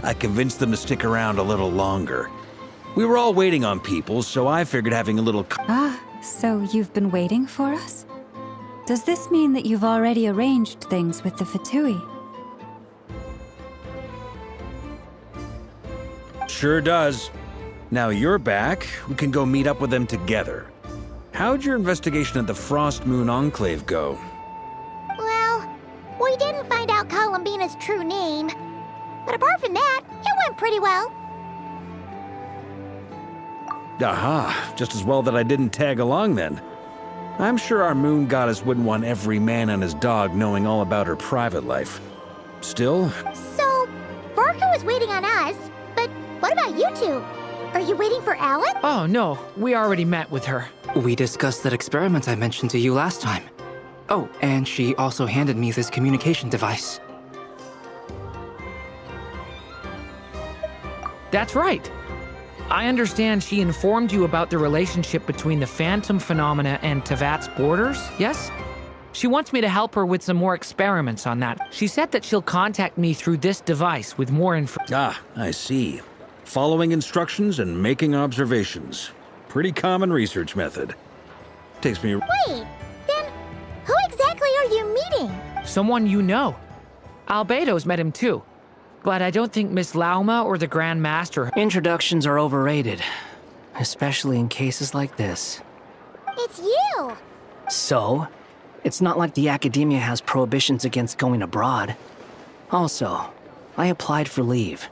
I convinced them to stick around a little longer. We were all waiting on people, so I figured having a little... Ah, so you've been waiting for us? Does this mean that you've already arranged things with the Fatui? Sure does. Now you're back, we can go meet up with them together. How'd your investigation at the Frost Moon Enclave go? Well, we didn't find out Columbina's true name. But apart from that, it went pretty well. Aha, just as well that I didn't tag along then. I'm sure our moon goddess wouldn't want every man and his dog knowing all about her private life. Still, So, Varka was waiting on us, but what about you two? Are you waiting for Alec? Oh, no. We already met with her. We discussed that experiment I mentioned to you last time. Oh, and she also handed me this communication device. That's right. I understand she informed you about the relationship between the Phantom phenomena and Tevat's borders, yes? She wants me to help her with some more experiments on that. She said that she'll contact me through this device with more info. ah, I see. Following instructions and making observations. Pretty common research method. Takes me... Wait, then who exactly are you meeting? Someone you know. Albedo's met him too. But I don't think Miss Lauma or the Grand Master... Introductions are overrated, especially in cases like this. It's you! So, it's not like the academia has prohibitions against going abroad. Also, I applied for leave.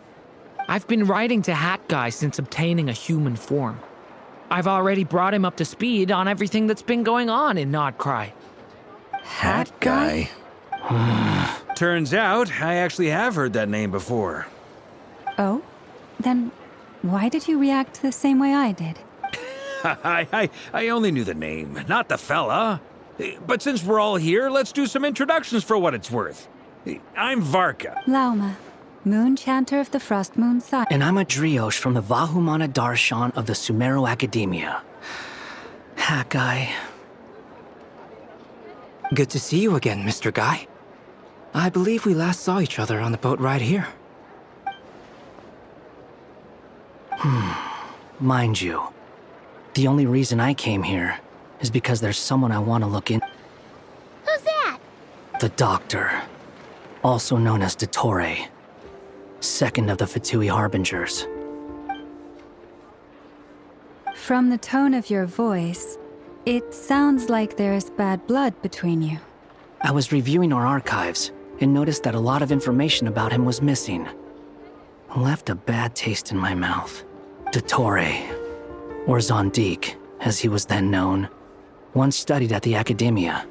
I've been writing to Hat Guy since obtaining a human form. I've already brought him up to speed on everything that's been going on in Nodcry. Hat guy? Turns out, I actually have heard that name before. Oh? Then why did you react the same way I did? I only knew the name, not the fella. But since we're all here, let's do some introductions for what it's worth. I'm Varka. Lauma, Moon Chanter of the Frost Moon Side. And I'm a Driosh from the Vahumana Darshan of the Sumero Academia. Hat Guy. Good to see you again, Mr. Guy. I believe we last saw each other on the boat ride here. Mind you, the only reason I came here is because there's someone I want to look in. Who's that? The Doctor, also known as Dottore, second of the Fatui Harbingers. From the tone of your voice, it sounds like there's bad blood between you. I was reviewing our archives and noticed that a lot of information about him was missing. Left a bad taste in my mouth. Dottore, or Zondique, as he was then known, once studied at the Academia.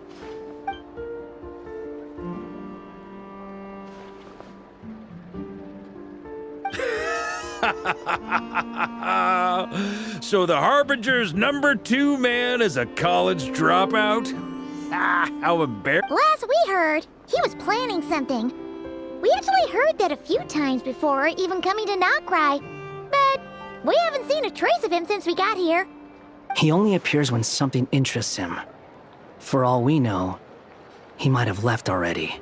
So the Harbinger's #2 man is a college dropout? Ah, how embarrassing. Last we heard, he was planning something. We actually heard that a few times before, even coming to Nocry. But we haven't seen a trace of him since we got here. He only appears when something interests him. For all we know, he might have left already.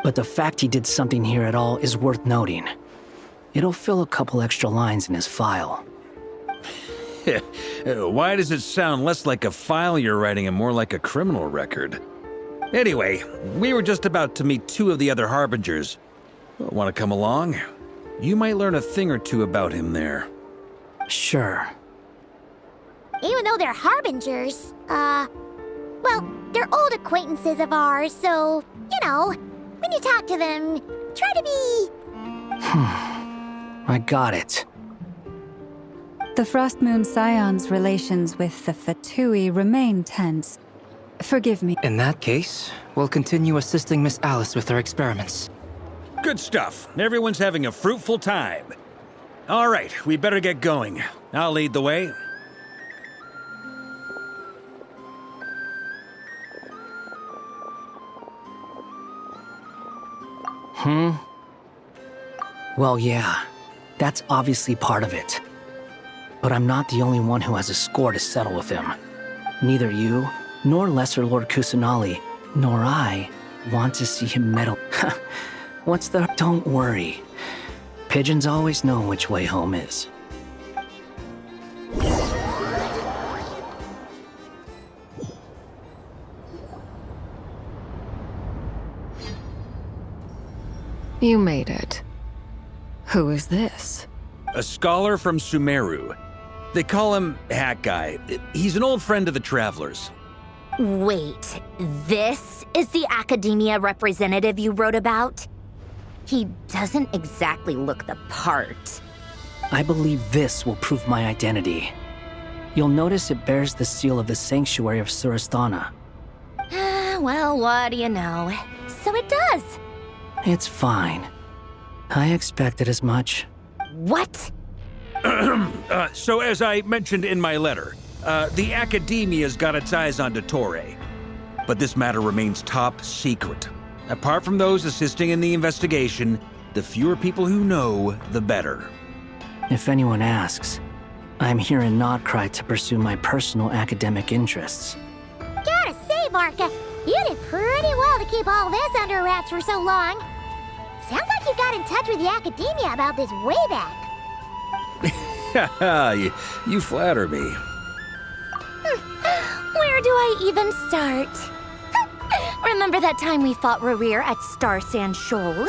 But the fact he did something here at all is worth noting. It'll fill a couple extra lines in his file. Why does it sound less like a file you're writing and more like a criminal record? Anyway, we were just about to meet 2 of the other Harbingers. Want to come along? You might learn a thing or two about him there. Sure. Even though they're harbingers, well, they're old acquaintances of ours, so, you know, when you talk to them, try to be... I got it. The Frost Moon Scion's relations with the Fatui remain tense. Forgive me. In that case, we'll continue assisting Miss Alice with her experiments. Good stuff. Everyone's having a fruitful time. All right, we better get going. I'll lead the way. Well, yeah, that's obviously part of it. But I'm not the only one who has a score to settle with him. Neither you, nor Lesser Lord Kusanali, nor I want to see him meddle. What's the... Don't worry. Pigeons always know which way home is. You made it. Who is this? A scholar from Sumeru. They call him Hat Guy. He's an old friend of the Travelers. Wait, this is the academia representative you wrote about? He doesn't exactly look the part. I believe this will prove my identity. You'll notice it bears the seal of the Sanctuary of Surasthana. Well, what do you know? So it does. It's fine. I expected as much. What? So as I mentioned in my letter, the Academia's got its eyes on Dottore. But this matter remains top secret. Apart from those assisting in the investigation, the fewer people who know, the better. If anyone asks, I'm here in Nodcry to pursue my personal academic interests. Gotta say, Marka, you did pretty well to keep all this under wraps for so long. Sounds like you got in touch with the Academia about this way back. you flatter me. Where do I even start? Remember that time we fought Rerir at Star Sand Shoal?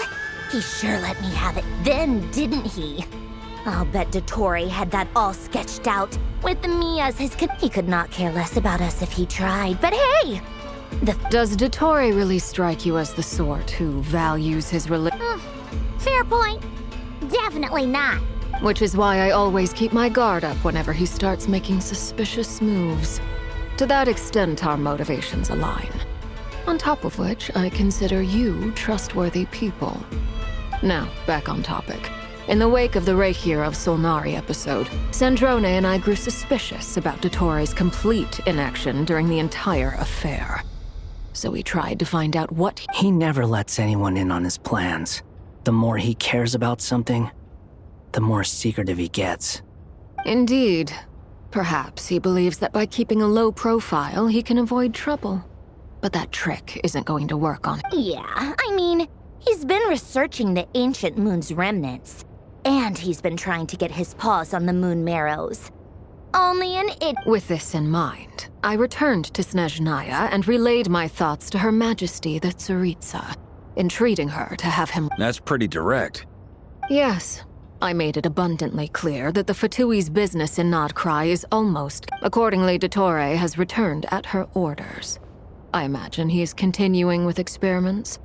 He sure let me have it then, didn't he? I'll bet Dottore had that all sketched out, with me as his he could not care less about us if he tried, but hey! Does Dottore really strike you as the sort who values his religion? Fair point. Definitely not. Which is why I always keep my guard up whenever he starts making suspicious moves. To that extent, our motivations align. On top of which, I consider you trustworthy people. Now, back on topic. In the wake of the Reikir of Solnari episode, Sandrone and I grew suspicious about Dottore's complete inaction during the entire affair. So we tried to find out what He never lets anyone in on his plans. The more he cares about something, the more secretive he gets. Indeed. Perhaps he believes that by keeping a low profile, he can avoid trouble. But that trick isn't going to work on him. Yeah, I mean, he's been researching the ancient moon's remnants. And he's been trying to get his paws on the moon marrows. Only an With this in mind, I returned to Snezhnaya and relayed my thoughts to Her Majesty the Tsaritsa, entreating her to have him. That's pretty direct. Yes, I made it abundantly clear that the Fatui's business in Nodcry is almost. Accordingly, Dottore has returned at her orders. I imagine he is continuing with experiments,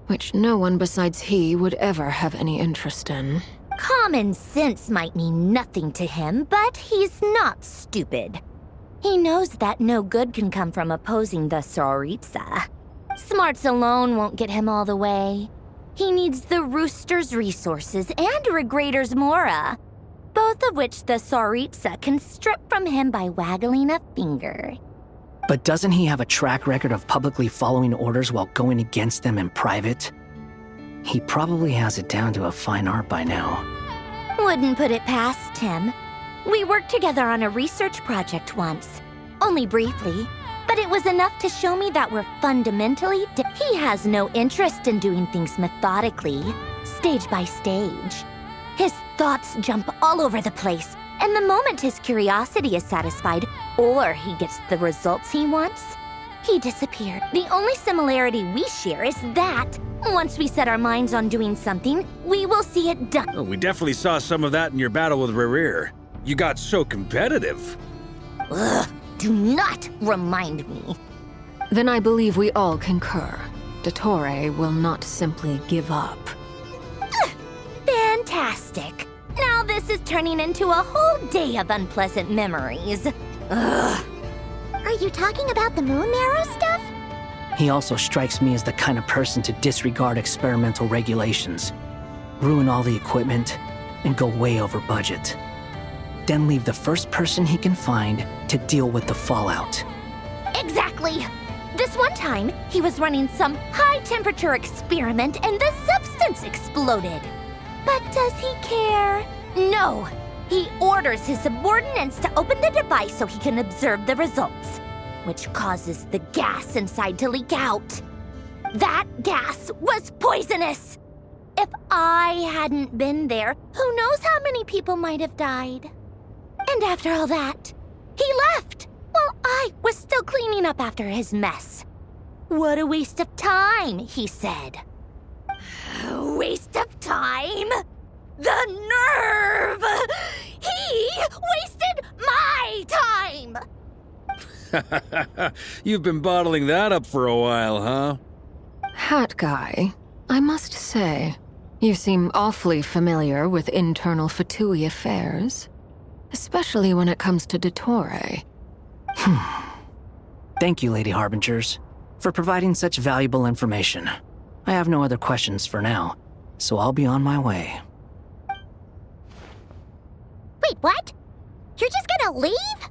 which no one besides he would ever have any interest in. Common sense might mean nothing to him, but he's not stupid. He knows that no good can come from opposing the Tsaritsa. Smarts alone won't get him all the way. He needs the Rooster's resources and Regrator's Mora, both of which the Tsaritsa can strip from him by waggling a finger. But doesn't he have a track record of publicly following orders while going against them in private? He probably has it down to a fine art by now. Wouldn't put it past him. We worked together on a research project once. Only briefly, but it was enough to show me that we're fundamentally He has no interest in doing things methodically, stage by stage. His thoughts jump all over the place, and the moment his curiosity is satisfied, or he gets the results he wants, he disappeared. The only similarity we share is that once we set our minds on doing something, we will see it done. Oh, we definitely saw some of that in your battle with Rerir. You got so competitive. Ugh, do not remind me. Then I believe we all concur. Dottore will not simply give up. Fantastic. Now this is turning into a whole day of unpleasant memories. Ugh. Are you talking about the moon marrow stuff? He also strikes me as the kind of person to disregard experimental regulations, ruin all the equipment, and go way over budget. Then leave the first person he can find to deal with the fallout. Exactly. This one time, he was running some high-temperature experiment and the substance exploded. But does he care? No. He orders his subordinates to open the device so he can observe the results, which causes the gas inside to leak out. That gas was poisonous! If I hadn't been there, who knows how many people might have died. And after all that, he left while I was still cleaning up after his mess. What a waste of time, he said. Waste of time? The nerve! He wasted my time! You've been bottling that up for a while, huh? Hat guy, I must say, you seem awfully familiar with internal Fatui affairs. Especially when it comes to Dottore. Thank you, Lady Harbingers, for providing such valuable information. I have no other questions for now, so I'll be on my way. Wait, what? You're just gonna leave?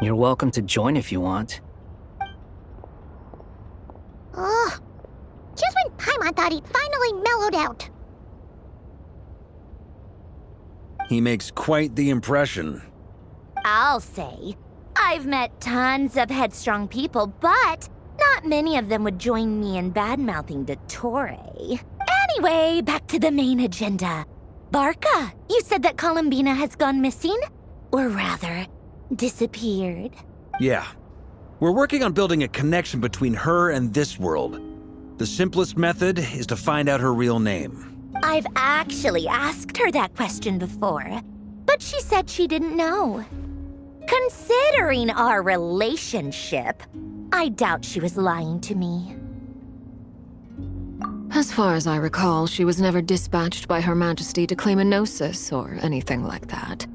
You're welcome to join if you want. Ugh. Just when Paimon thought he'd finally mellowed out. He makes quite the impression. I'll say. I've met tons of headstrong people, but not many of them would join me in bad-mouthing Dottore. Anyway, back to the main agenda. Barca, you said that Columbina has gone missing? Or rather, disappeared. Yeah. We're working on building a connection between her and this world. The simplest method is to find out her real name. I've actually asked her that question before, but she said she didn't know. Considering our relationship, I doubt she was lying to me. As far as I recall, she was never dispatched by Her Majesty to claim a gnosis or anything like that.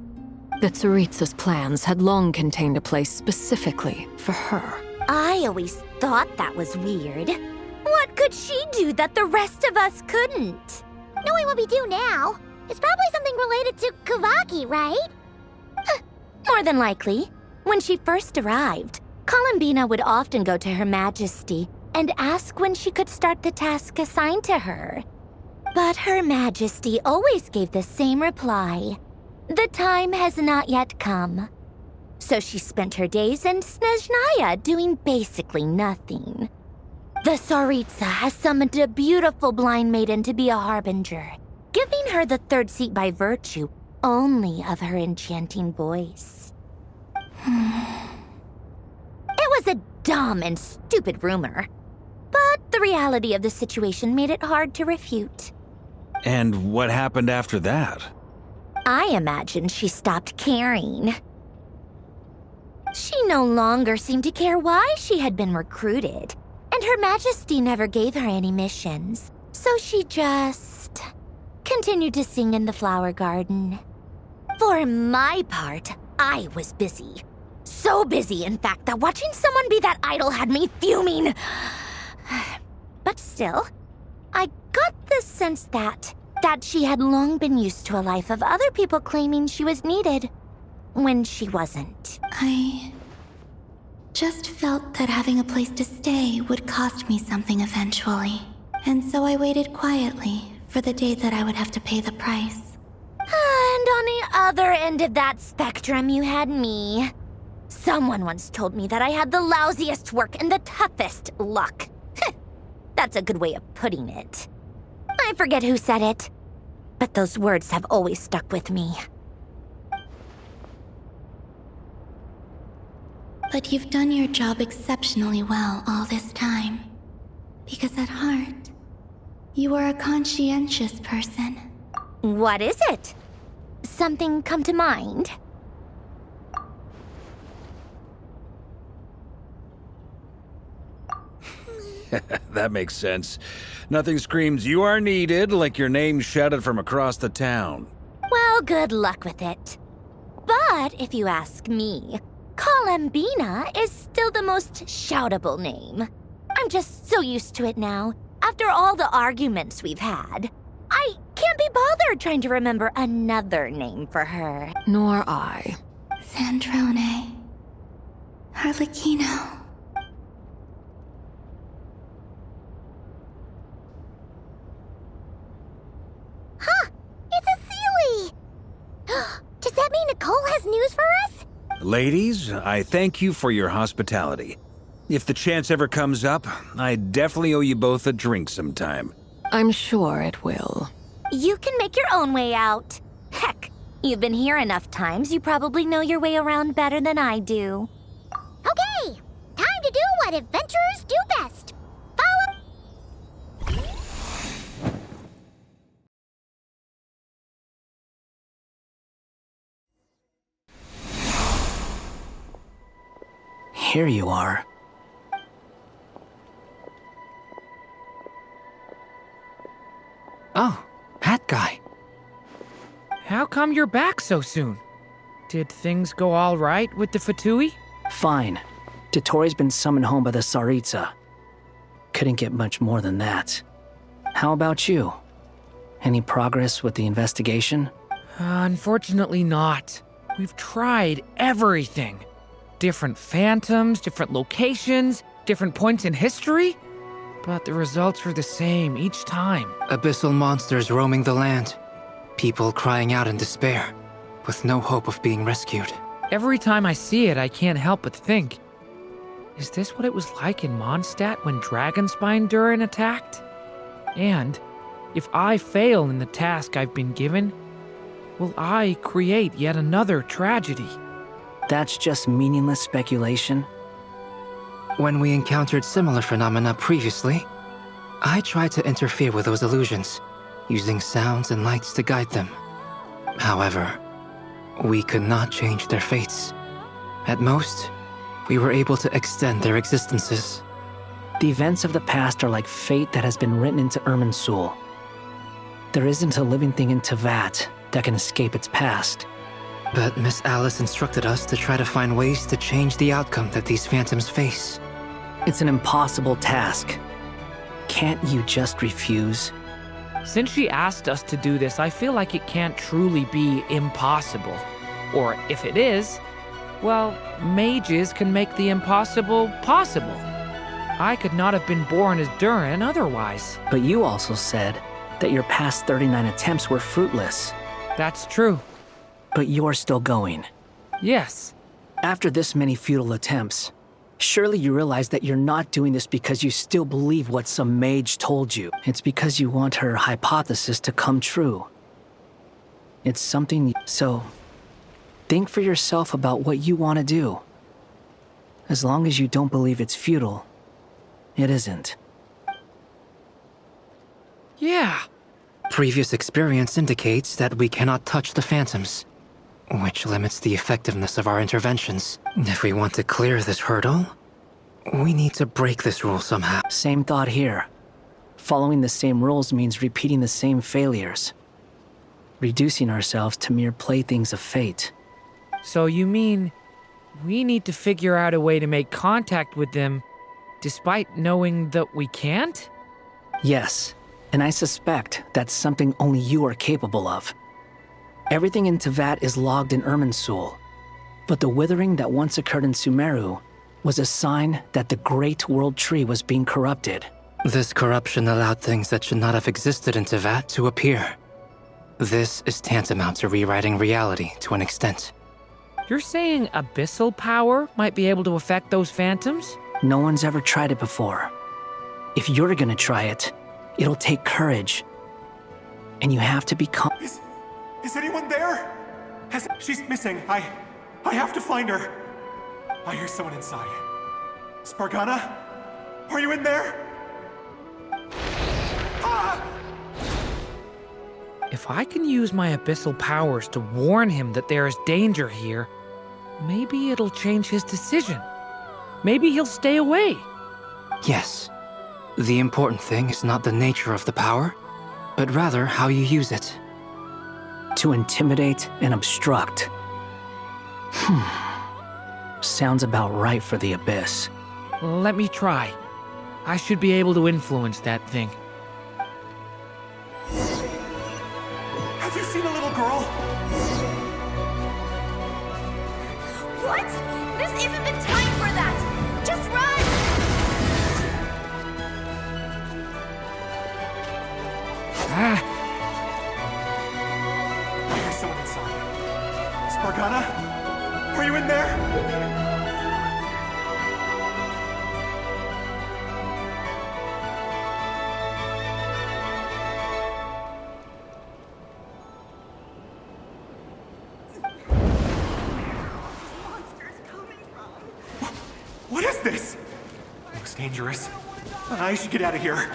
The Tsaritsa's plans had long contained a place specifically for her. I always thought that was weird. What could she do that the rest of us couldn't? Knowing what we do now, it's probably something related to Kavaki, right? More than likely. When she first arrived, Columbina would often go to Her Majesty and ask when she could start the task assigned to her. But Her Majesty always gave the same reply. The time has not yet come. So she spent her days in Snezhnaya doing basically nothing. The Tsaritsa has summoned a beautiful blind maiden to be a harbinger, giving her the third seat by virtue only of her enchanting voice. It was a dumb and stupid rumor, but the reality of the situation made it hard to refute. And what happened after that? I imagine she stopped caring. She no longer seemed to care why she had been recruited, and Her Majesty never gave her any missions, so she just continued to sing in the flower garden. For my part, I was busy. So busy, in fact, that watching someone be that idol had me fuming. But still, I got the sense that she had long been used to a life of other people claiming she was needed when she wasn't. I just felt that having a place to stay would cost me something eventually. And so I waited quietly for the day that I would have to pay the price. And on the other end of that spectrum, you had me. Someone once told me that I had the lousiest work and the toughest luck. That's a good way of putting it. I forget who said it, but those words have always stuck with me. But you've done your job exceptionally well all this time. Because at heart, you are a conscientious person. What is it? Something come to mind? That makes sense. Nothing screams "you are needed" like your name shouted from across the town. Well, good luck with it. But if you ask me, Columbina is still the most shoutable name. I'm just so used to it now, after all the arguments we've had. I can't be bothered trying to remember another name for her. Nor I. Zandrone. Harlequino. Huh! It's a Sealy! Does that mean Nicole has news for us? Ladies, I thank you for your hospitality. If the chance ever comes up, I definitely owe you both a drink sometime. I'm sure it will. You can make your own way out. Heck, you've been here enough times, you probably know your way around better than I do. Okay, time to do what adventurers do best. Follow. Here you are. Oh, that guy. How come you're back so soon? Did things go all right with the Fatui? Fine. Dottore been summoned home by the Tsaritsa. Couldn't get much more than that. How about you? Any progress with the investigation? Unfortunately not. We've tried everything. Different phantoms, different locations, different points in history. But the results are the same each time. Abyssal monsters roaming the land. People crying out in despair, with no hope of being rescued. Every time I see it, I can't help but think, is this what it was like in Mondstadt when Dragonspine Durin attacked? And if I fail in the task I've been given, will I create yet another tragedy? That's just meaningless speculation. When we encountered similar phenomena previously, I tried to interfere with those illusions, using sounds and lights to guide them. However, we could not change their fates. At most, we were able to extend their existences. The events of the past are like fate that has been written into Irminsul. There isn't a living thing in Teyvat that can escape its past. But Miss Alice instructed us to try to find ways to change the outcome that these phantoms face. It's an impossible task. Can't you just refuse? Since she asked us to do this, I feel like it can't truly be impossible. Or if it is, well, mages can make the impossible possible. I could not have been born as Durin otherwise. But you also said that your past 39 attempts were fruitless. That's true. But you're still going. Yes. After this many futile attempts, surely you realize that you're not doing this because you still believe what some mage told you. It's because you want her hypothesis to come true. It's something... So, think for yourself about what you want to do. As long as you don't believe it's futile, it isn't. Yeah. Previous experience indicates that we cannot touch the phantoms, which limits the effectiveness of our interventions. If we want to clear this hurdle, we need to break this rule somehow. Same thought here. Following the same rules means repeating the same failures. Reducing ourselves to mere playthings of fate. So you mean we need to figure out a way to make contact with them despite knowing that we can't? Yes, and I suspect that's something only you are capable of. Everything in Teyvat is logged in Irminsul, but the withering that once occurred in Sumeru was a sign that the Great World Tree was being corrupted. This corruption allowed things that should not have existed in Teyvat to appear. This is tantamount to rewriting reality to an extent. You're saying abyssal power might be able to affect those phantoms? No one's ever tried it before. If you're gonna try it, it'll take courage. And you have to become... Is anyone there? She's missing. I have to find her. I hear someone inside. Spargana? Are you in there? Ah! If I can use my abyssal powers to warn him that there is danger here, maybe it'll change his decision. Maybe he'll stay away. Yes. The important thing is not the nature of the power, but rather how you use it. To intimidate and obstruct. Sounds about right for the Abyss. Let me try. I should be able to influence that thing. Have you seen a little girl? What? This isn't the time for that! Just run! Ah, I hear someone inside. Spargana? Are you in there? What is this? Looks dangerous. I should get out of here.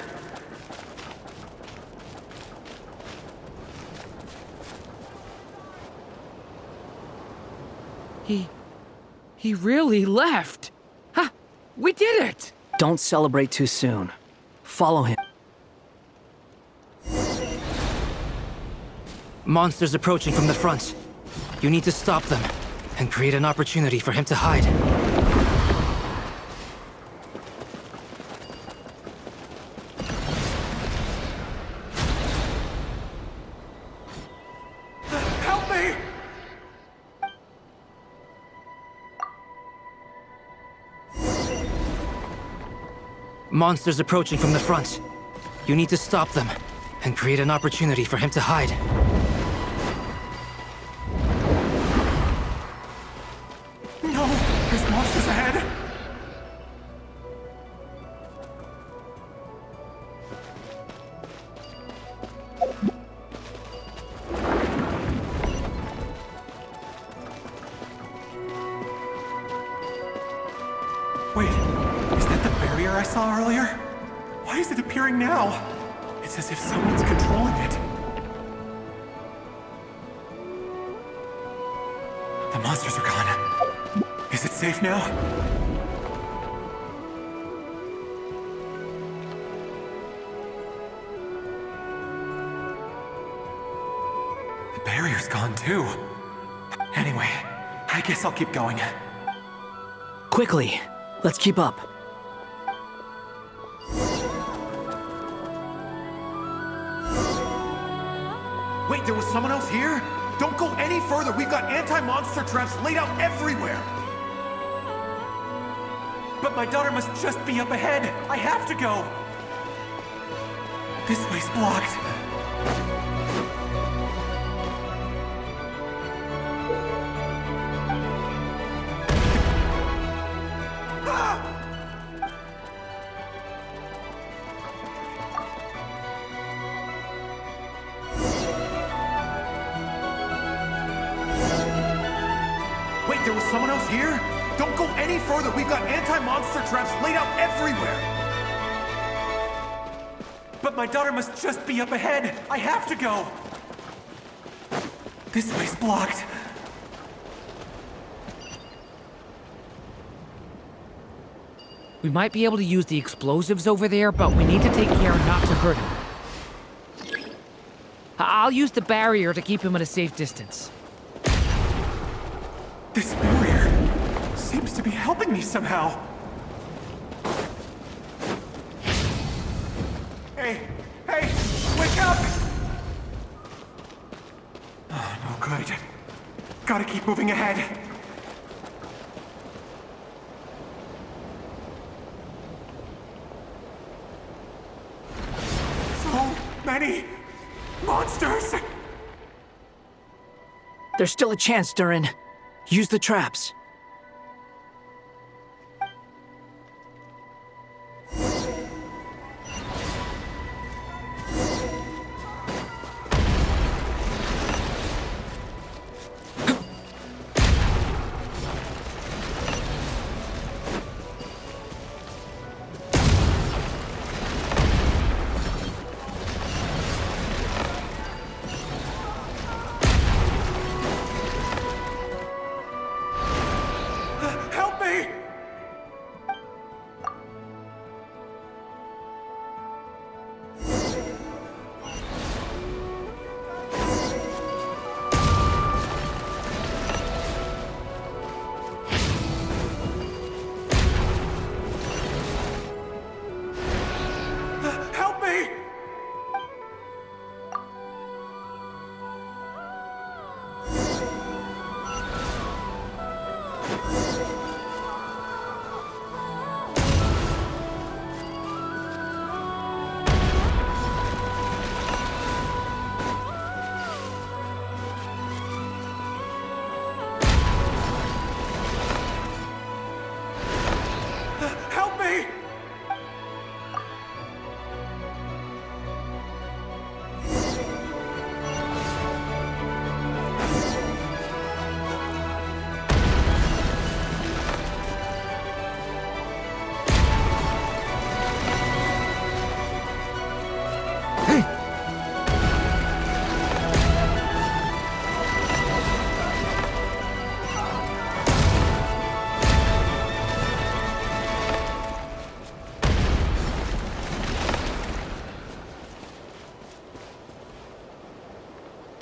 He really left. Ha! We did it! Don't celebrate too soon. Follow him. Monsters approaching from the front. You need to stop them and create an opportunity for him to hide. Help me! Monsters approaching from the front. You need to stop them and create an opportunity for him to hide. No! There's monsters ahead! Wait, is that the barrier I saw earlier? Why is it appearing now? It's as if someone's controlling it. The monsters are gone. Is it safe now? The barrier's gone too. Anyway, I guess I'll keep going. Quickly, let's keep up. Wait, there was someone else here? Don't go any further. We've got anti-monster traps laid out everywhere. But my daughter must just be up ahead. I have to go. This way's blocked. Wait, there was someone else here? Don't go any further. We've got anti-monster traps laid out everywhere. But my daughter must just be up ahead. I have to go. This way's blocked. We might be able to use the explosives over there, but we need to take care not to hurt him. I'll use the barrier to keep him at a safe distance. This barrier seems to be helping me somehow. Hey, wake up! Oh, no good. Gotta keep moving ahead. So many monsters! There's still a chance, Durin. Use the traps.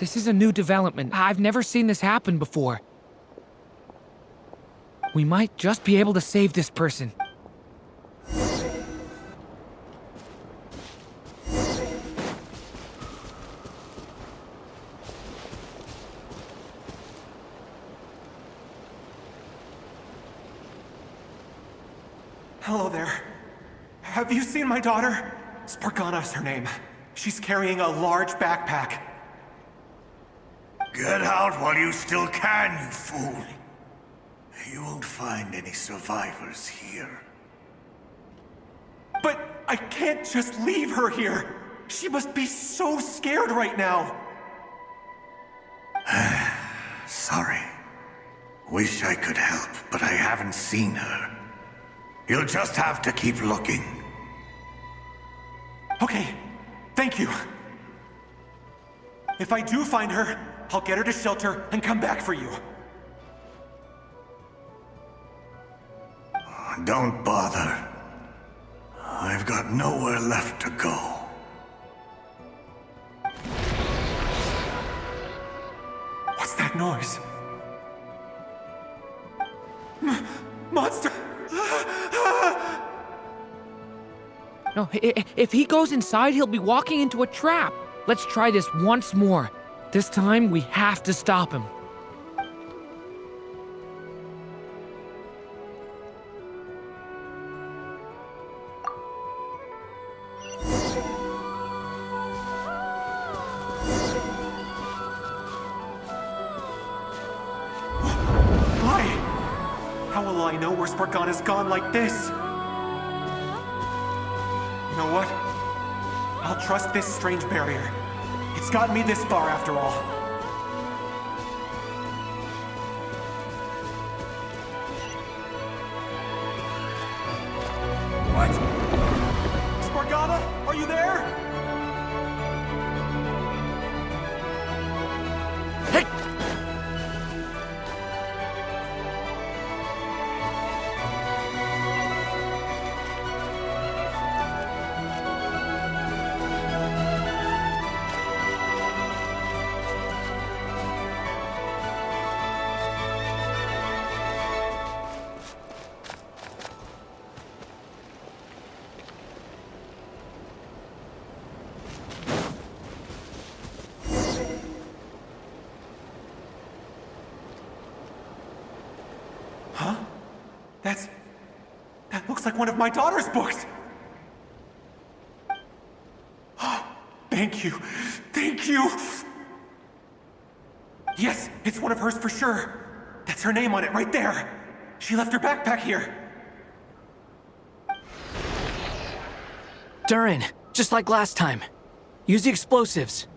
This is a new development. I've never seen this happen before. We might just be able to save this person. Hello there. Have you seen my daughter? Spargana's her name. She's carrying a large backpack. Get out while you still can, you fool. You won't find any survivors here. But I can't just leave her here. She must be so scared right now. Sorry. Wish I could help, but I haven't seen her. You'll just have to keep looking. Okay, thank you. If I do find her, I'll get her to shelter and come back for you. Don't bother. I've got nowhere left to go. What's that noise? Monster! No, if he goes inside, he'll be walking into a trap. Let's try this once more. This time, we have to stop him. Why? How will I know where Spargana's gone like this? You know what? I'll trust this strange barrier. It's gotten me this far after all. What? Spargana, are you there? Hey! Huh? That looks like one of my daughter's books! Thank you. Thank you! Yes, it's one of hers for sure. That's her name on it right there. She left her backpack here. Durin, just like last time. Use the explosives.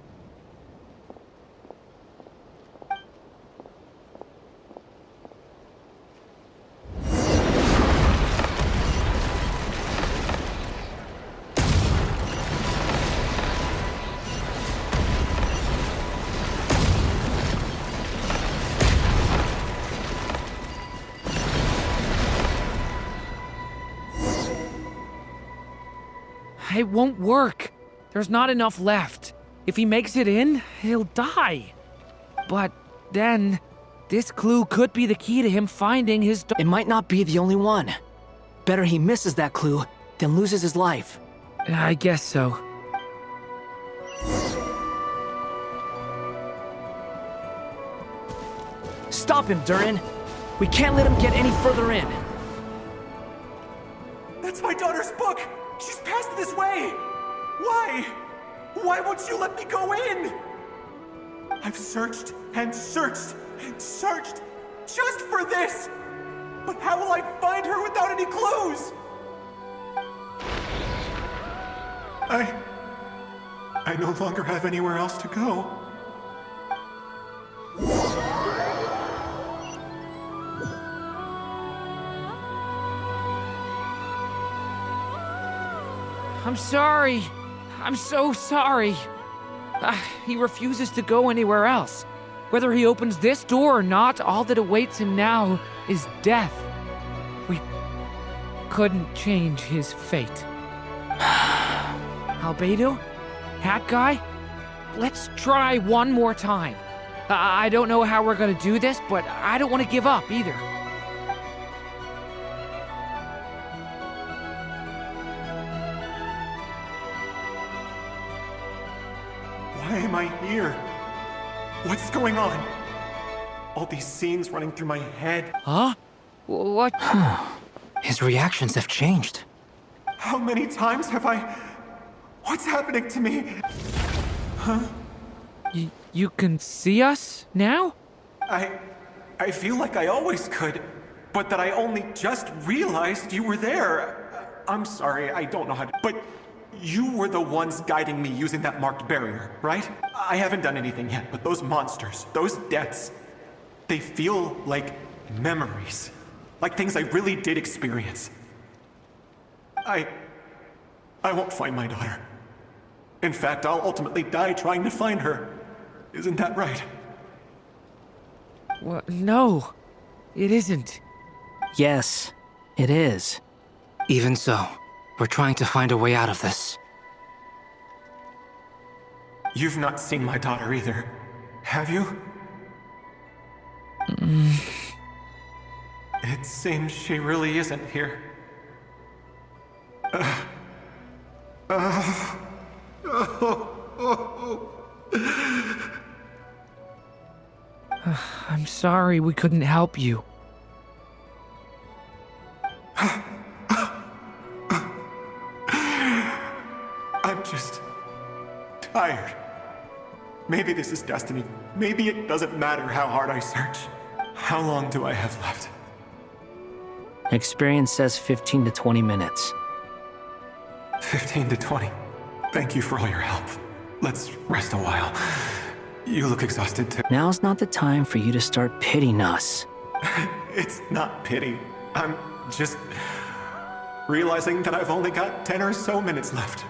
It won't work. There's not enough left. If he makes it in, he'll die. But then, this clue could be the key to him finding his It might not be the only one. Better he misses that clue than loses his life. I guess so. Stop him, Durin. We can't let him get any further in. That's my daughter's book! She's passed this way! Why? Why won't you let me go in? I've searched and searched and searched just for this! But how will I find her without any clues? I no longer have anywhere else to go. I'm sorry. I'm so sorry. He refuses to go anywhere else. Whether he opens this door or not, all that awaits him now is death. We couldn't change his fate. Albedo? Hat Guy? let's try one more time. I don't know how we're gonna do this, but I don't want to give up either. Why am I here? What's going on? All these scenes running through my head. Huh? What? His reactions have changed. How many times have I... What's happening to me? You can see us now? I feel like I always could, but that I only just realized you were there. I'm sorry, I don't know how to... But you were the ones guiding me using that marked barrier, right? I haven't done anything yet, but those monsters, those deaths, they feel like memories. Like things I really did experience. I won't find my daughter. In fact, I'll ultimately die trying to find her. Isn't that right? What? No, it isn't. Yes, it is. Even so, we're trying to find a way out of this. You've not seen my daughter either, have you? It seems she really isn't here. I'm sorry we couldn't help you. I'm just tired. Maybe this is destiny. Maybe it doesn't matter how hard I search. How long do I have left? Experience says 15 to 20 minutes. 15 to 20. Thank you for all your help. Let's rest a while. You look exhausted too. Now's not the time for you to start pitying us. It's not pity. I'm just realizing that I've only got 10 or so minutes left.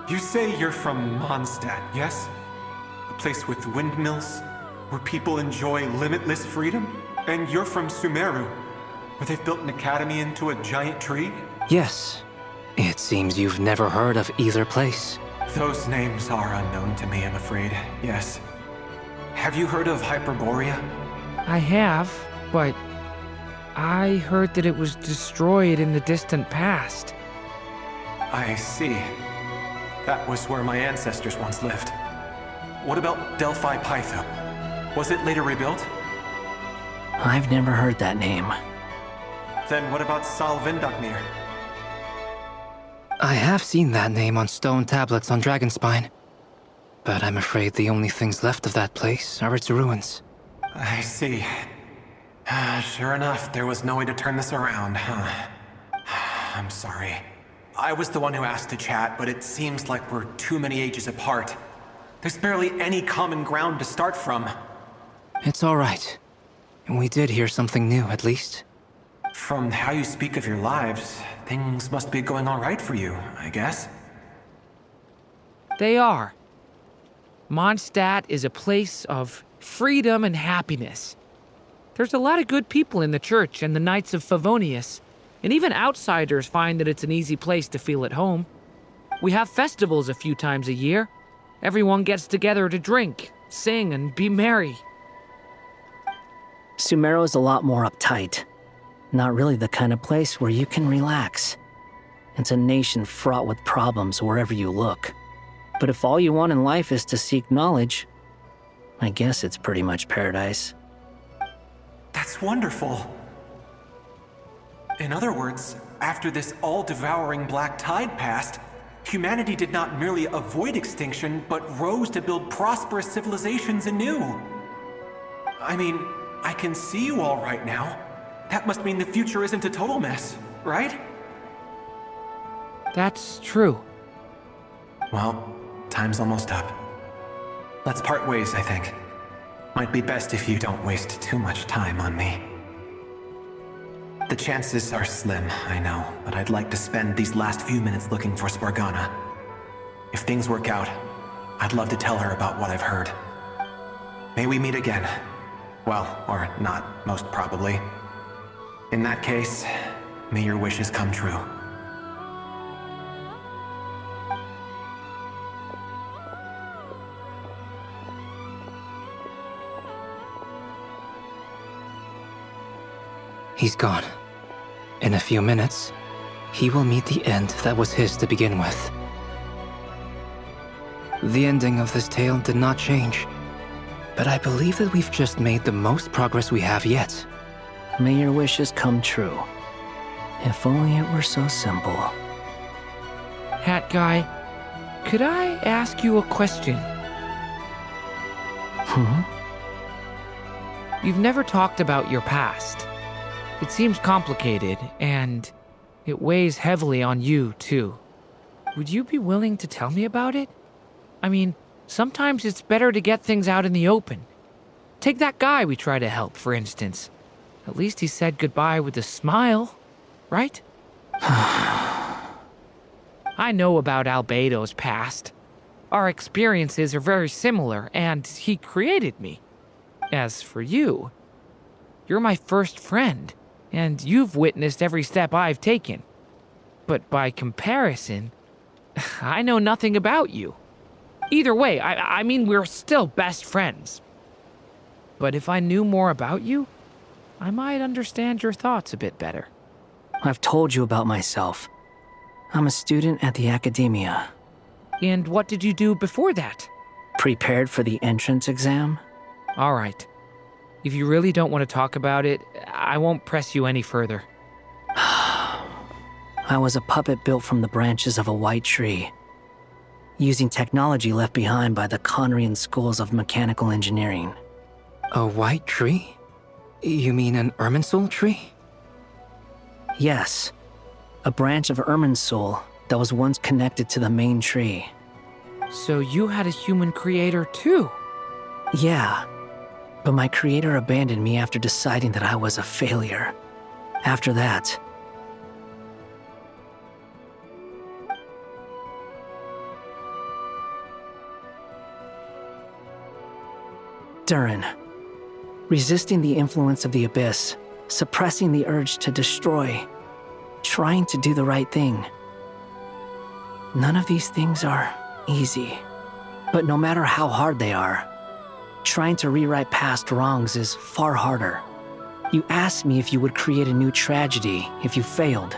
You say you're from Mondstadt, yes? A place with windmills, where people enjoy limitless freedom? And you're from Sumeru, where they've built an academy into a giant tree? Yes. It seems you've never heard of either place. Those names are unknown to me, I'm afraid, yes. Have you heard of Hyperborea? I have, but I heard that it was destroyed in the distant past. I see. That was where my ancestors once lived. What about Delphi Pytho? Was it later rebuilt? I've never heard that name. Then what about Salvindaknir? I have seen that name on stone tablets on Dragonspine. But I'm afraid the only things left of that place are its ruins. I see. Sure enough, there was no way to turn this around, huh? I'm sorry. I was the one who asked to chat, but it seems like we're too many ages apart. There's barely any common ground to start from. It's all right. We did hear something new, at least. From how you speak of your lives, things must be going all right for you, I guess. They are. Mondstadt is a place of freedom and happiness. There's a lot of good people in the church and the Knights of Favonius, and even outsiders find that it's an easy place to feel at home. We have festivals a few times a year. Everyone gets together to drink, sing, and be merry. Sumeru is a lot more uptight. Not really the kind of place where you can relax. It's a nation fraught with problems wherever you look. But if all you want in life is to seek knowledge, I guess it's pretty much paradise. That's wonderful. In other words, after this all-devouring black tide passed, humanity did not merely avoid extinction, but rose to build prosperous civilizations anew. I mean, I can see you all right now. That must mean the future isn't a total mess, right? That's true. Well, time's almost up. Let's part ways, I think. Might be best if you don't waste too much time on me. The chances are slim, I know, but I'd like to spend these last few minutes looking for Spargana. If things work out, I'd love to tell her about what I've heard. May we meet again. Well, or not, most probably. In that case, may your wishes come true. He's gone. In a few minutes, he will meet the end that was his to begin with. The ending of this tale did not change, but I believe that we've just made the most progress we have yet. May your wishes come true. If only it were so simple. Hat guy, could I ask you a question? You've never talked about your past. It seems complicated, and it weighs heavily on you, too. Would you be willing to tell me about it? I mean, sometimes it's better to get things out in the open. Take that guy we try to help, for instance. At least he said goodbye with a smile, right? I know about Albedo's past. Our experiences are very similar, and he created me. As for you, you're my first friend, and you've witnessed every step I've taken. But by comparison, I know nothing about you. Either way, I mean, we're still best friends. But if I knew more about you, I might understand your thoughts a bit better. I've told you about myself. I'm a student at the academia. And what did you do before that? Prepared for the entrance exam? All right. If you really don't want to talk about it, I won't press you any further. I was a puppet built from the branches of a white tree, using technology left behind by the Conrian schools of mechanical engineering. A white tree? You mean an Irminsul tree? Yes, a branch of Irminsul that was once connected to the main tree. So you had a human creator too? Yeah, but my creator abandoned me after deciding that I was a failure. After that, Durin, resisting the influence of the Abyss, suppressing the urge to destroy, trying to do the right thing. None of these things are easy, but no matter how hard they are, trying to rewrite past wrongs is far harder. You asked me if you would create a new tragedy if you failed.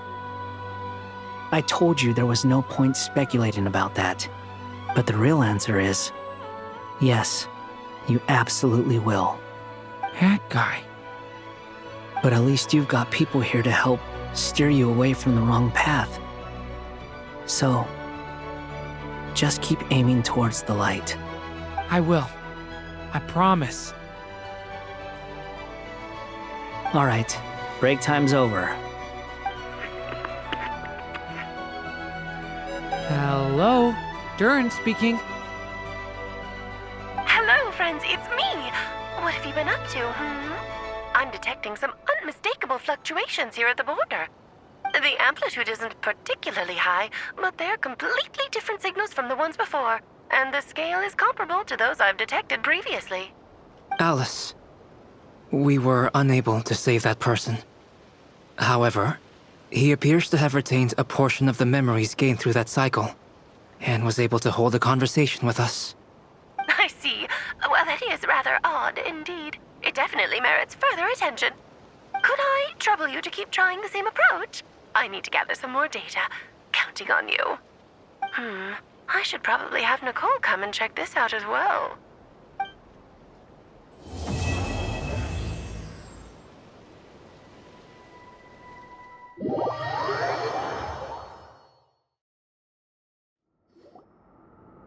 I told you there was no point speculating about that, but the real answer is, yes, you absolutely will. Hat guy. But at least you've got people here to help steer you away from the wrong path. So, just keep aiming towards the light. I will. I promise. All right, break time's over. Hello? Durin speaking. Hello, friends, it's me. What have you been up to, I'm detecting some unmistakable fluctuations here at the border. The amplitude isn't particularly high, but they're completely different signals from the ones before, and the scale is comparable to those I've detected previously. Alice, we were unable to save that person. However, he appears to have retained a portion of the memories gained through that cycle, and was able to hold a conversation with us. I see. Well, that is rather odd indeed. It definitely merits further attention. Could I trouble you to keep trying the same approach? I need to gather some more data. Counting on you. I should probably have Nicole come and check this out as well.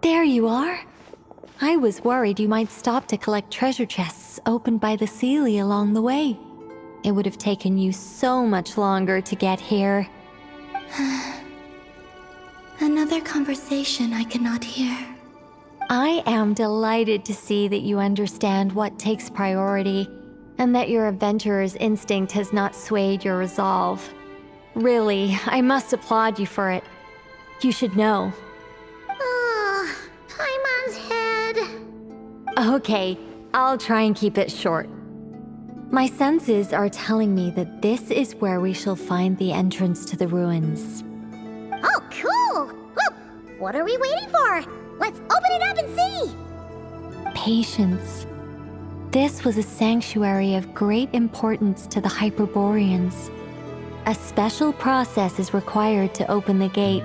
There you are. I was worried you might stop to collect treasure chests opened by the Seelie along the way. It would have taken you so much longer to get here. Another conversation I cannot hear. I am delighted to see that you understand what takes priority, and that your adventurer's instinct has not swayed your resolve. Really, I must applaud you for it. You should know. Paimon's head. Okay, I'll try and keep it short. My senses are telling me that this is where we shall find the entrance to the ruins. Oh, cool! Well, what are we waiting for? Let's open it up and see! Patience. This was a sanctuary of great importance to the Hyperboreans. A special process is required to open the gate.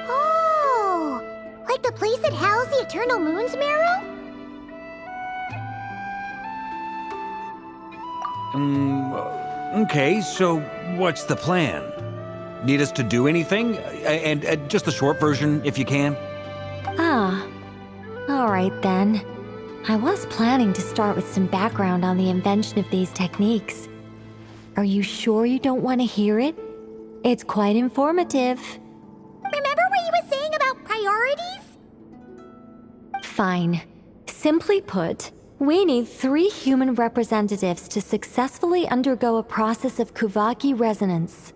Oh! Like the place that housed the Eternal Moon's Marrow? Okay, so what's the plan? Need us to do anything? And just the short version, if you can. Ah, all right then. I was planning to start with some background on the invention of these techniques. Are you sure you don't want to hear it? It's quite informative. Remember what you were saying about priorities? Fine. Simply put, we need 3 human representatives to successfully undergo a process of Kuvaki resonance.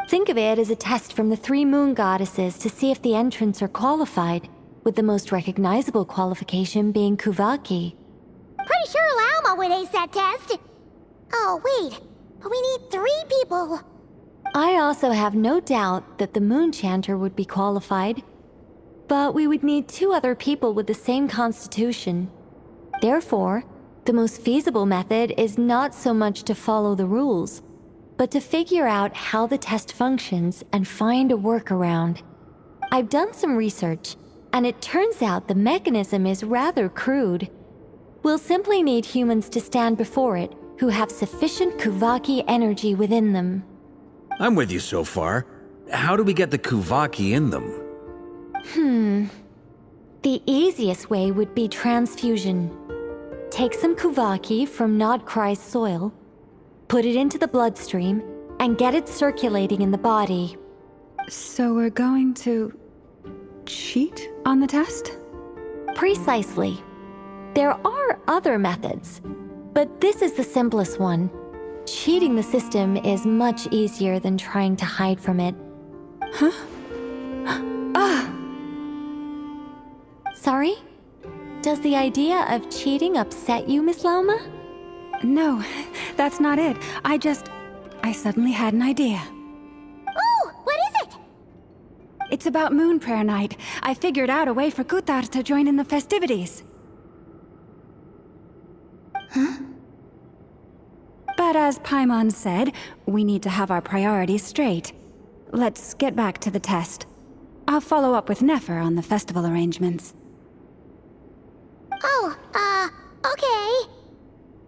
Think of it as a test from the 3 moon goddesses to see if the entrants are qualified, with the most recognizable qualification being Kuvaki. Pretty sure Lauma would ace that test. Oh, wait. But we need 3 people. I also have no doubt that the Moon Chanter would be qualified. But we would need 2 other people with the same constitution. Therefore, the most feasible method is not so much to follow the rules, but to figure out how the test functions and find a workaround. I've done some research, and it turns out the mechanism is rather crude. We'll simply need humans to stand before it who have sufficient Kuvaki energy within them. I'm with you so far. How do we get the Kuvaki in them? The easiest way would be transfusion. Take some Kuvaki from Nodkrai's soil, put it into the bloodstream, and get it circulating in the body. So we're going to cheat on the test? Precisely. There are other methods, but this is the simplest one. Cheating the system is much easier than trying to hide from it. Huh? Ah! Sorry? Does the idea of cheating upset you, Miss Lauma? No, that's not it. I suddenly had an idea. Ooh, what is it? It's about Moon Prayer Night. I figured out a way for Kutar to join in the festivities. Huh? But as Paimon said, we need to have our priorities straight. Let's get back to the test. I'll follow up with Nefer on the festival arrangements. Oh, okay.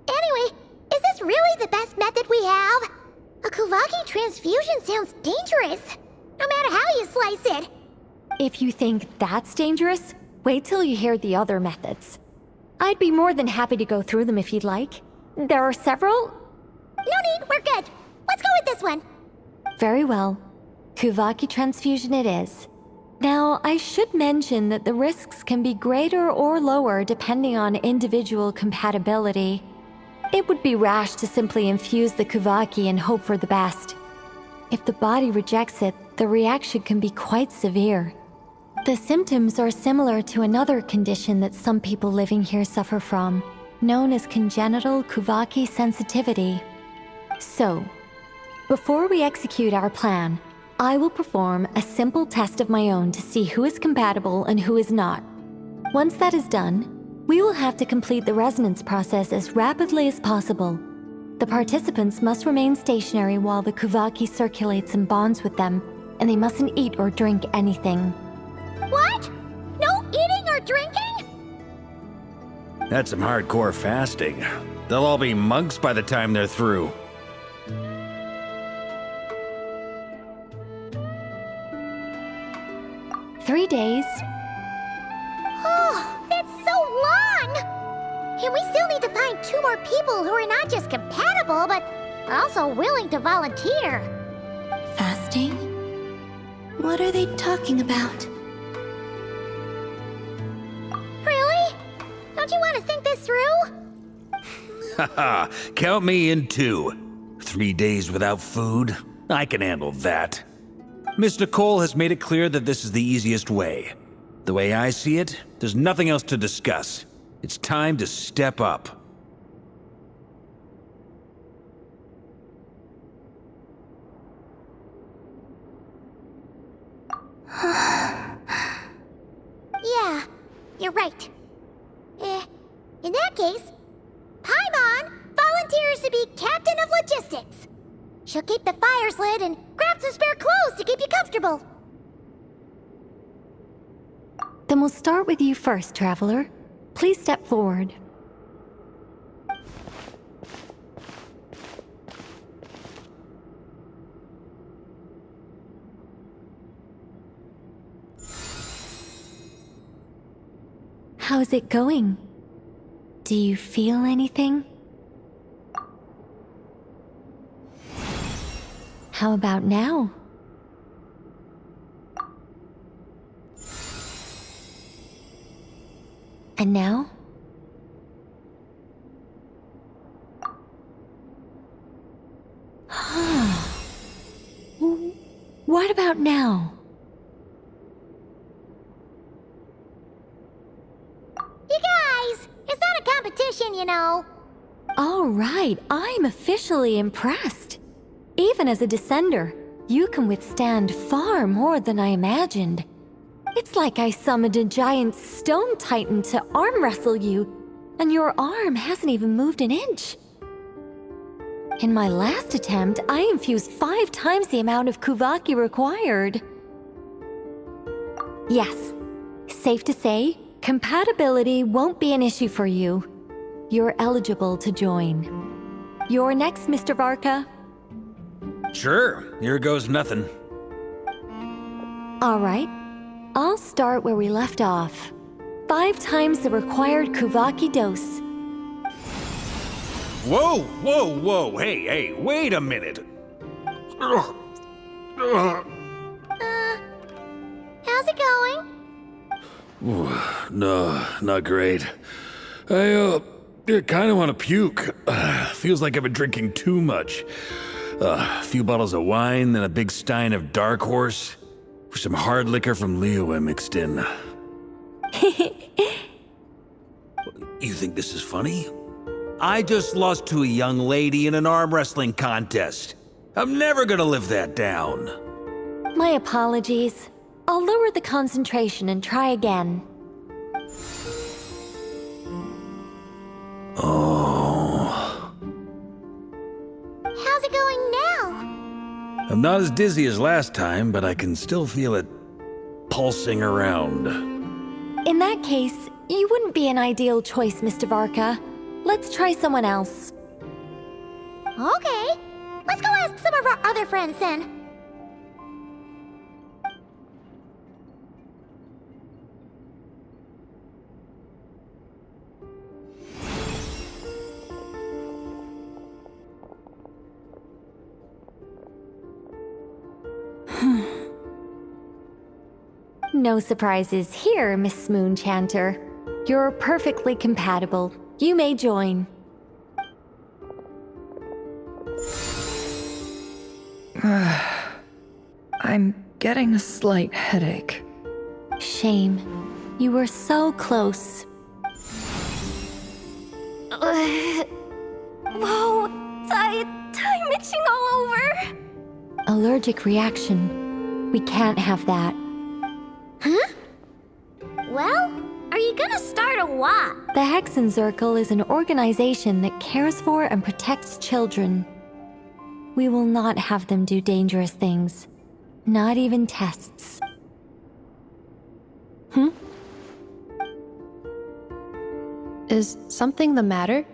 Anyway, is this really the best method we have? A Kuvaki transfusion sounds dangerous, no matter how you slice it. If you think that's dangerous, wait till you hear the other methods. I'd be more than happy to go through them if you'd like. There are several. No need, we're good. Let's go with this one. Very well. Kuvaki transfusion it is. Now, I should mention that the risks can be greater or lower depending on individual compatibility. It would be rash to simply infuse the Kuvaki and hope for the best. If the body rejects it, the reaction can be quite severe. The symptoms are similar to another condition that some people living here suffer from, known as congenital Kuvaki sensitivity. So, before we execute our plan, I will perform a simple test of my own to see who is compatible and who is not. Once that is done, we will have to complete the resonance process as rapidly as possible. The participants must remain stationary while the Kuvaki circulates and bonds with them, and they mustn't eat or drink anything. What? No eating or drinking? That's some hardcore fasting. They'll all be monks by the time they're through. "3 days. Oh, that's so long! And we still need to find 2 more people who are not just compatible, but also willing to volunteer. Fasting? What are they talking about? Really? Don't you want to think this through? Haha, count me in too. 3 days without food? I can handle that. Miss Nicole has made it clear that this is the easiest way. The way I see it, there's nothing else to discuss. It's time to step up. Yeah, you're right. In that case, logistics. She'll keep the fires lit and grab some spare clothes to keep you comfortable. Then we'll start with you first, Traveler. Please step forward. How's it going? Do you feel anything? How about now? And now? What about now? You guys, it's not a competition, you know. All right, I'm officially impressed. Even as a descender, you can withstand far more than I imagined. It's like I summoned a giant stone titan to arm wrestle you, and your arm hasn't even moved an inch. In my last attempt, I infused 5 times the amount of Kuvaki required. Yes, safe to say, compatibility won't be an issue for you. You're eligible to join. You're next, Mr. Varka. Sure, here goes nothing. All right, I'll start where we left off. 5 times the required Kuvaki dose. Whoa, whoa, whoa, hey, wait a minute. How's it going? No, not great. I kind of want to puke. Feels like I've been drinking too much. A few bottles of wine, then a big stein of Dark Horse. Some hard liquor from Liyue mixed in. You think this is funny? I just lost to a young lady in an arm wrestling contest. I'm never gonna live that down. My apologies. I'll lower the concentration and try again. Oh. How's it going now? I'm not as dizzy as last time, but I can still feel it pulsing around. In that case, you wouldn't be an ideal choice, Mr. Varka. Let's try someone else. Okay, let's go ask some of our other friends then. No surprises here, Miss Moonchanter. You're perfectly compatible. You may join. I'm getting a slight headache. Shame. You were so close. Whoa, I'm itching all over. Allergic reaction. We can't have that. Huh? Well, are you gonna start a what? The Hexenzirkel is an organization that cares for and protects children. We will not have them do dangerous things. Not even tests. Is something the matter?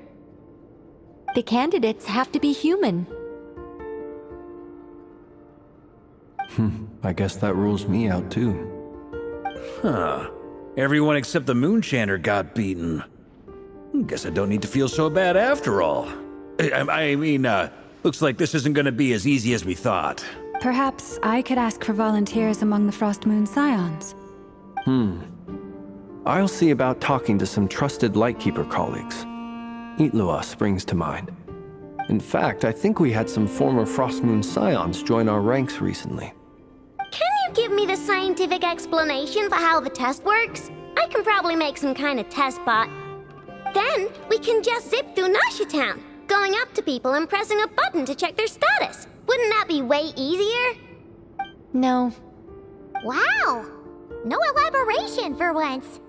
The candidates have to be human. I guess that rules me out too. Huh. Everyone except the Moonchanter got beaten. Guess I don't need to feel so bad after all. I mean, looks like this isn't gonna be as easy as we thought. Perhaps I could ask for volunteers among the Frost Moon Scions. I'll see about talking to some trusted Lightkeeper colleagues. Itlua springs to mind. In fact, I think we had some former Frost Moon Scions join our ranks recently. Can you give me the scientific explanation for how the test works? I can probably make some kind of test bot. Then we can just zip through Nasha Town, going up to people and pressing a button to check their status. Wouldn't that be way easier? No. Wow! No elaboration for once.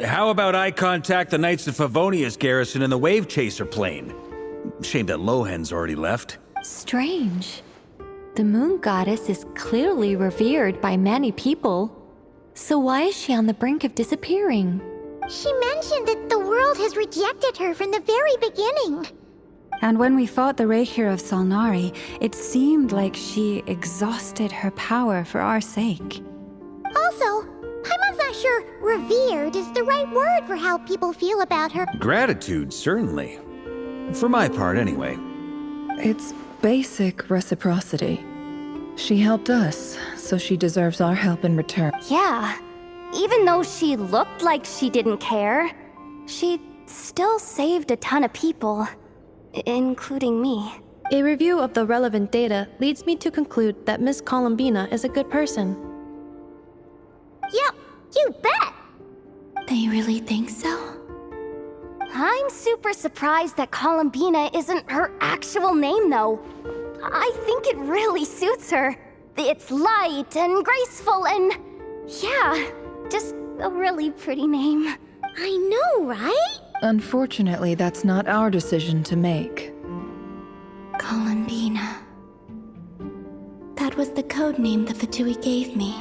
How about I contact the Knights of Favonia's garrison in the Wave Chaser plane? Shame that Lohan's already left. Strange. The moon goddess is clearly revered by many people. So why is she on the brink of disappearing? She mentioned that the world has rejected her from the very beginning. And when we fought the Reikir of Salnari, it seemed like she exhausted her power for our sake. Also, Paimon's not sure revered is the right word for how people feel about her. Gratitude, certainly. For my part, anyway. It's basic reciprocity. She helped us, so she deserves our help in return. Yeah. Even though she looked like she didn't care, she still saved a ton of people, including me. A review of the relevant data leads me to conclude that Miss Columbina is a good person. Yep, you bet! They really think so? I'm super surprised that Columbina isn't her actual name, though. I think it really suits her. It's light and graceful and... yeah, just a really pretty name. I know, right? Unfortunately, that's not our decision to make. Columbina. That was the code name the Fatui gave me.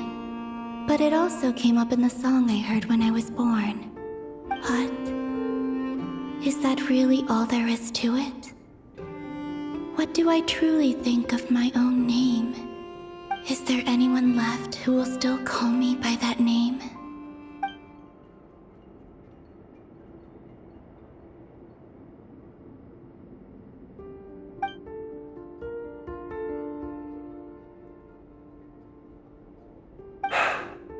But it also came up in the song I heard when I was born. But... is that really all there is to it? What do I truly think of my own name? Is there anyone left who will still call me by that name?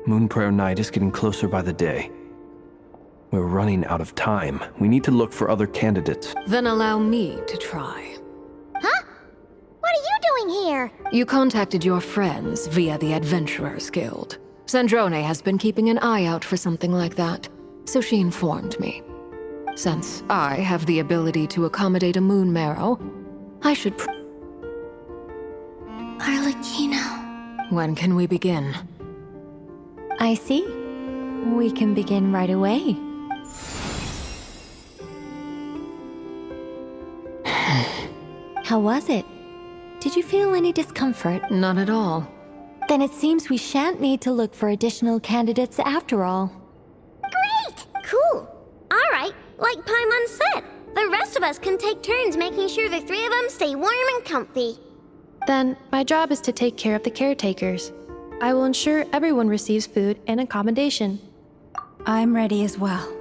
Moon Prayer Night is getting closer by the day. We're running out of time. We need to look for other candidates. Then allow me to try. Huh? What are you doing here? You contacted your friends via the Adventurers Guild. Sandrone has been keeping an eye out for something like that, so she informed me. Since I have the ability to accommodate a moon marrow, I should Arlecchino. When can we begin? I see. We can begin right away. How was it? Did you feel any discomfort? Not at all. Then it seems we shan't need to look for additional candidates after all. Great! Cool. All right, like Paimon said, the rest of us can take turns making sure the three of them stay warm and comfy. Then, my job is to take care of the caretakers. I will ensure everyone receives food and accommodation. I'm ready as well.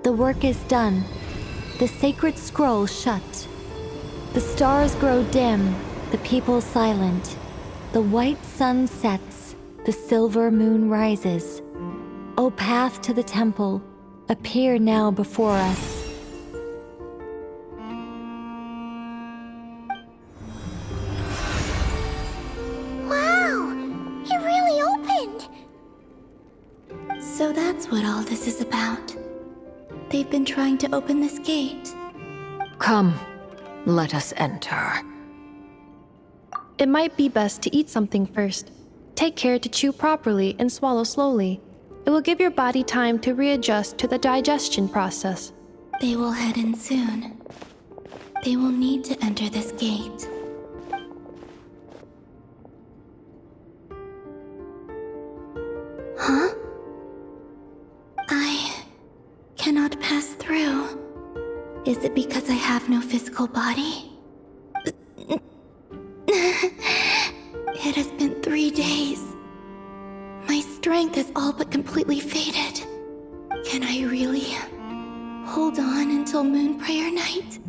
The work is done. The sacred scroll shut. The stars grow dim, the people silent. The white sun sets, the silver moon rises. O path to the temple, appear now before us. Wow! It really opened! So that's what all this is about. They've been trying to open this gate. Come, let us enter. It might be best to eat something first. Take care to chew properly and swallow slowly. It will give your body time to readjust to the digestion process. They will head in soon. They will need to enter this gate. Huh? I cannot pass through. Is it because I have no physical body? strength has all but completely faded. Can I really hold on until Moon Prayer Night?